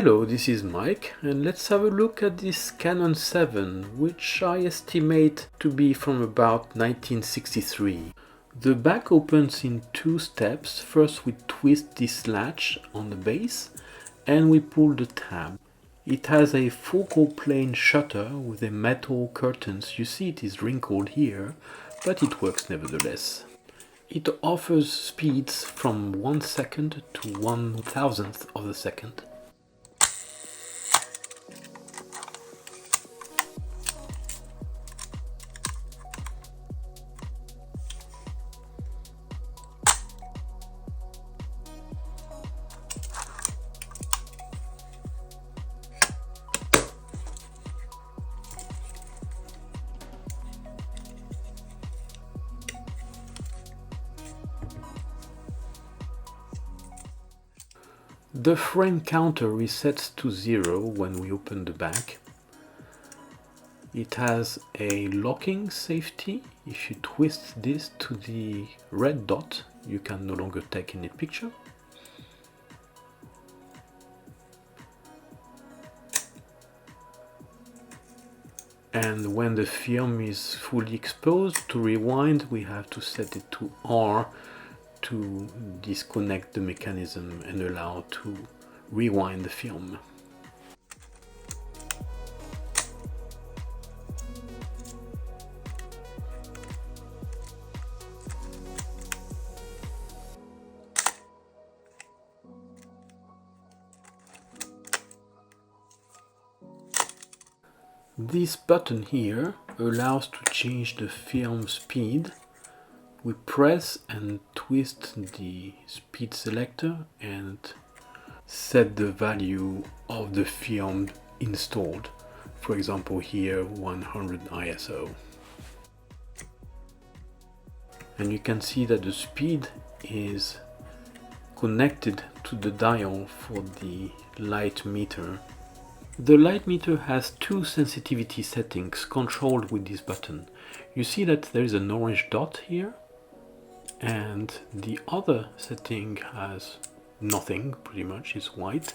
Hello, this is Mike, and let's have a look at this Canon 7, which I estimate to be from about 1963. The back opens in two steps. First we twist this latch on the base and we pull the tab. It has a focal plane shutter with a metal curtains. You see it is wrinkled here, but it works nevertheless. It offers speeds from 1 second to 1/1000th of a second. The frame counter resets to 0 when we open the back. It has a locking safety. If you twist this to the red dot, you can no longer take any picture. And when the film is fully exposed, to rewind we have to set it to R to disconnect the mechanism and allow to rewind the film. This button here allows to change the film speed. We press and twist the speed selector and set the value of the film installed. For example here 100 ISO. And you can see that the speed is connected to the dial for the light meter. The light meter has two sensitivity settings controlled with this button. You see that there is an orange dot here, and the other setting has nothing, pretty much, it's white.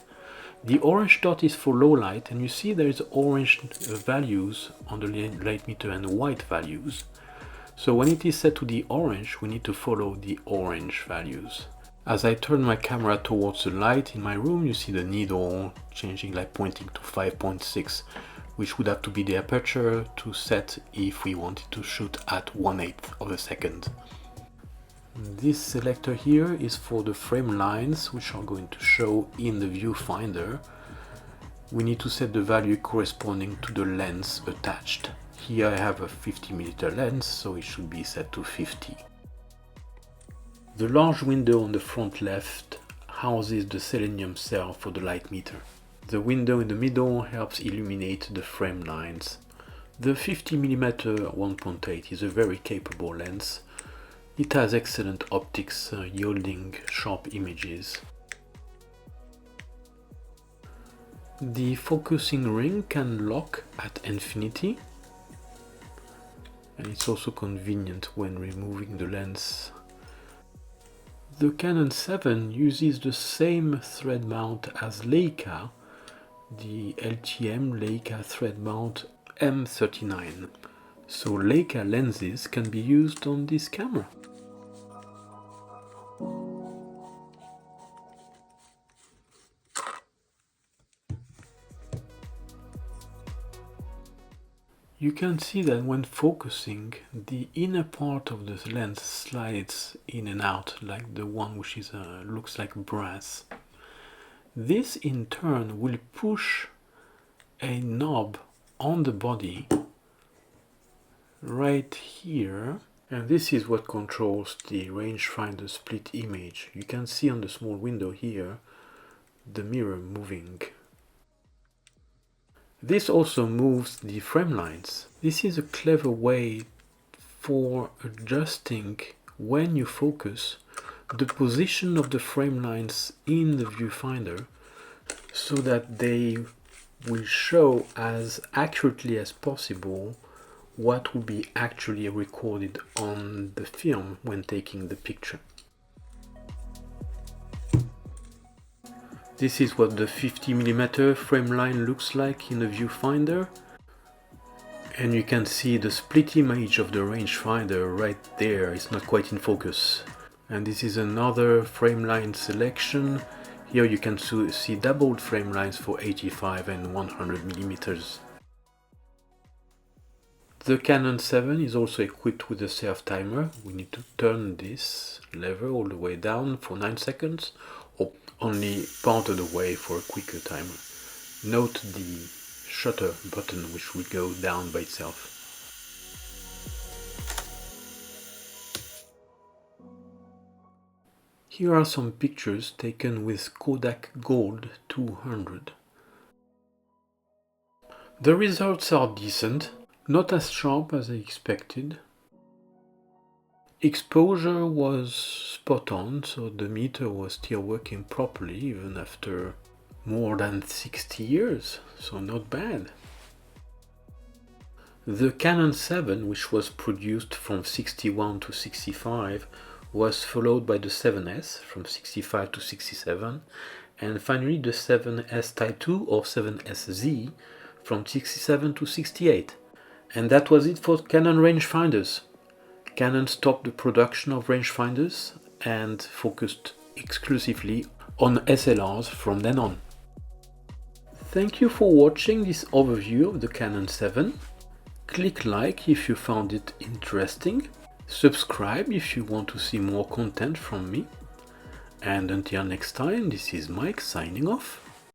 The orange dot is for low light, and you see there is orange values on the light meter and white values. So when it is set to the orange, we need to follow the orange values. As I turn my camera towards the light in my room, you see the needle changing, like pointing to 5.6, which would have to be the aperture to set if we wanted to shoot at 1/8 of a second. This selector here is for the frame lines, which are going to show in the viewfinder. We need to set the value corresponding to the lens attached. Here I have a 50mm lens, so it should be set to 50. The large window on the front left houses the selenium cell for the light meter. The window in the middle helps illuminate the frame lines. The 50mm 1.8 is a very capable lens. It has excellent optics, yielding sharp images. The focusing ring can lock at infinity, and it's also convenient when removing the lens. The Canon 7 uses the same thread mount as Leica, the LTM Leica thread mount M39. So Leica lenses can be used on this camera. You can see that when focusing, the inner part of the lens slides in and out, like the one which is looks like brass. This in turn will push a knob on the body right here, and this is what controls the rangefinder split image. You can see on the small window here the mirror moving. This also moves the frame lines. This is a clever way for adjusting, when you focus, the position of the frame lines in the viewfinder so that they will show as accurately as possible what will be actually recorded on the film when taking the picture. This is what the 50mm frame line looks like in the viewfinder. And you can see the split image of the rangefinder right there. It's not quite in focus. And this is another frame line selection. Here you can see doubled frame lines for 85 and 100mm. The Canon 7 is also equipped with a self timer. We need to turn this lever all the way down for 9 seconds, or only part of the way for a quicker timer. Note the shutter button, which will go down by itself. Here are some pictures taken with Kodak Gold 200. The results are decent, not as sharp as I expected. Exposure was spot on, so the meter was still working properly even after more than 60 years, so not bad. The Canon 7, which was produced from 61 to 65, was followed by the 7S from 65 to 67, and finally the 7S Type II or 7SZ from 67 to 68. And that was it for Canon rangefinders. Canon stopped the production of rangefinders and focused exclusively on SLRs from then on. Thank you for watching this overview of the Canon 7. Click like if you found it interesting. Subscribe if you want to see more content from me. And until next time, this is Mike signing off.